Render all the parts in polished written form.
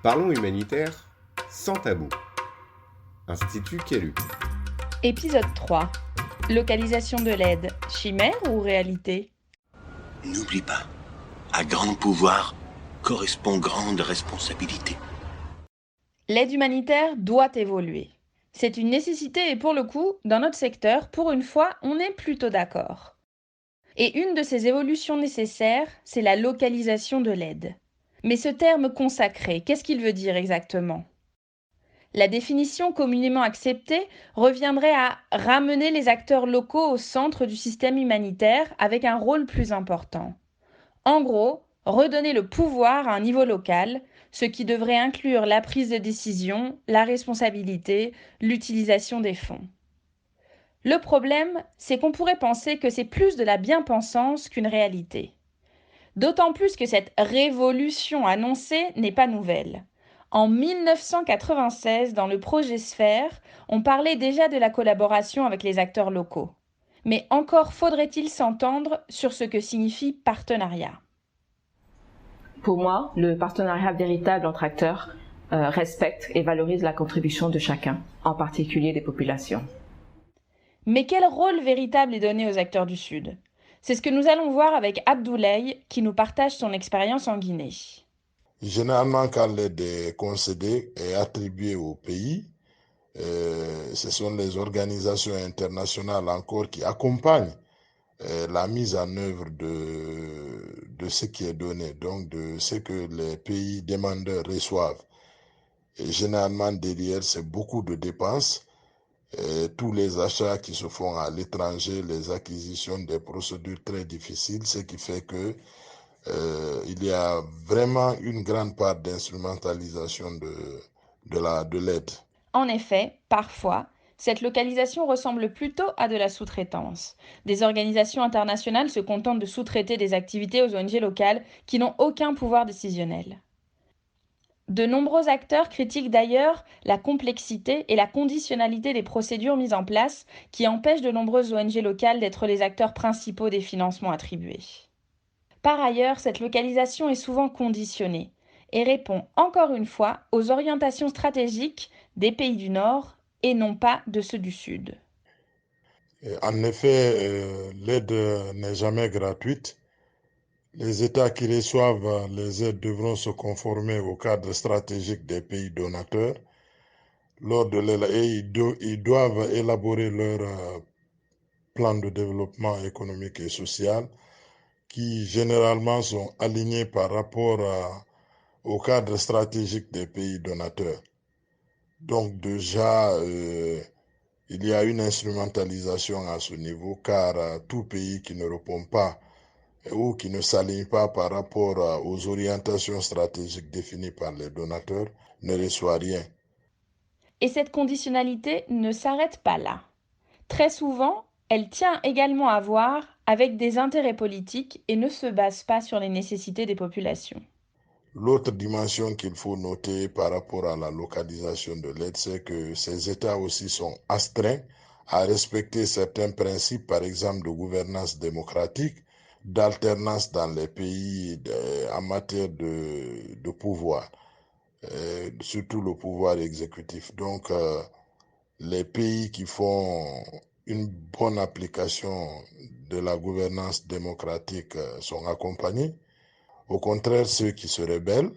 Parlons humanitaire sans tabou. Institut Quélu. Épisode 3. Localisation de l'aide, chimère ou réalité? N'oublie pas, à grand pouvoir correspond grande responsabilité. L'aide humanitaire doit évoluer. C'est une nécessité et pour le coup, dans notre secteur, pour une fois, on est plutôt d'accord. Et une de ces évolutions nécessaires, c'est la localisation de l'aide. Mais ce terme consacré, qu'est-ce qu'il veut dire exactement? La définition communément acceptée reviendrait à ramener les acteurs locaux au centre du système humanitaire avec un rôle plus important. En gros, redonner le pouvoir à un niveau local, ce qui devrait inclure la prise de décision, la responsabilité, l'utilisation des fonds. Le problème, c'est qu'on pourrait penser que c'est plus de la bien-pensance qu'une réalité. D'autant plus que cette révolution annoncée n'est pas nouvelle. En 1996, dans le projet Sphère, on parlait déjà de la collaboration avec les acteurs locaux. Mais encore faudrait-il s'entendre sur ce que signifie partenariat. Pour moi, le partenariat véritable entre acteurs respecte et valorise la contribution de chacun, en particulier des populations. Mais quel rôle véritable est donné aux acteurs du Sud? C'est ce que nous allons voir avec Abdoulaye, qui nous partage son expérience en Guinée. Généralement, quand l'aide est concédée et attribuée au pays, ce sont les organisations internationales encore qui accompagnent la mise en œuvre de ce qui est donné, donc de ce que les pays demandeurs reçoivent. Et généralement, derrière, c'est beaucoup de dépenses. Tous les achats qui se font à l'étranger, les acquisitions, des procédures très difficiles, ce qui fait que il y a vraiment une grande part d'instrumentalisation de l'aide. En effet, parfois, cette localisation ressemble plutôt à de la sous-traitance. Des organisations internationales se contentent de sous-traiter des activités aux ONG locales qui n'ont aucun pouvoir décisionnel. De nombreux acteurs critiquent d'ailleurs la complexité et la conditionnalité des procédures mises en place qui empêchent de nombreuses ONG locales d'être les acteurs principaux des financements attribués. Par ailleurs, cette localisation est souvent conditionnée et répond encore une fois aux orientations stratégiques des pays du Nord et non pas de ceux du Sud. En effet, l'aide n'est jamais gratuite. Les États qui reçoivent les aides devront se conformer au cadre stratégique des pays donateurs. Ils doivent élaborer leur plan de développement économique et social qui généralement sont alignés par rapport au cadre stratégique des pays donateurs. Donc déjà, il y a une instrumentalisation à ce niveau car tout pays qui ne répond pas ou qui ne s'aligne pas par rapport aux orientations stratégiques définies par les donateurs ne reçoit rien. Et cette conditionnalité ne s'arrête pas là. Très souvent, elle tient également à voir avec des intérêts politiques et ne se base pas sur les nécessités des populations. L'autre dimension qu'il faut noter par rapport à la localisation de l'aide, c'est que ces États aussi sont astreints à respecter certains principes, par exemple de gouvernance démocratique, d'alternance dans les pays en matière de pouvoir, surtout le pouvoir exécutif. Donc, les pays qui font une bonne application de la gouvernance démocratique sont accompagnés. Au contraire, ceux qui se rebellent,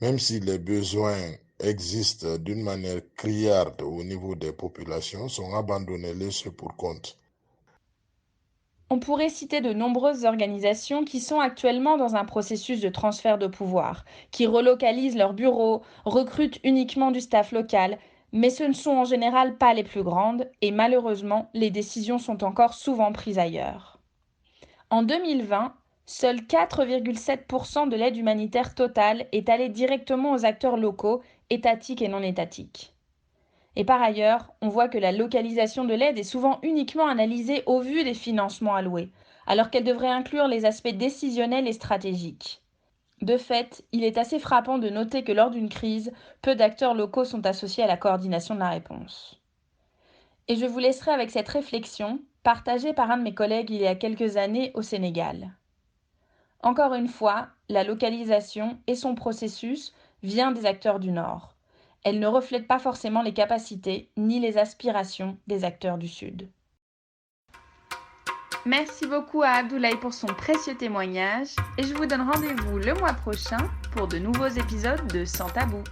même si les besoins existent d'une manière criarde au niveau des populations, sont abandonnés, laissés pour compte. On pourrait citer de nombreuses organisations qui sont actuellement dans un processus de transfert de pouvoir, qui relocalisent leurs bureaux, recrutent uniquement du staff local, mais ce ne sont en général pas les plus grandes et malheureusement, les décisions sont encore souvent prises ailleurs. En 2020, seuls 4,7% de l'aide humanitaire totale est allée directement aux acteurs locaux, étatiques et non étatiques. Et par ailleurs, on voit que la localisation de l'aide est souvent uniquement analysée au vu des financements alloués, alors qu'elle devrait inclure les aspects décisionnels et stratégiques. De fait, il est assez frappant de noter que lors d'une crise, peu d'acteurs locaux sont associés à la coordination de la réponse. Et je vous laisserai avec cette réflexion, partagée par un de mes collègues il y a quelques années au Sénégal. Encore une fois, la localisation et son processus vient des acteurs du Nord. Elle ne reflète pas forcément les capacités ni les aspirations des acteurs du Sud. Merci beaucoup à Abdoulaye pour son précieux témoignage et je vous donne rendez-vous le mois prochain pour de nouveaux épisodes de Sans Tabou.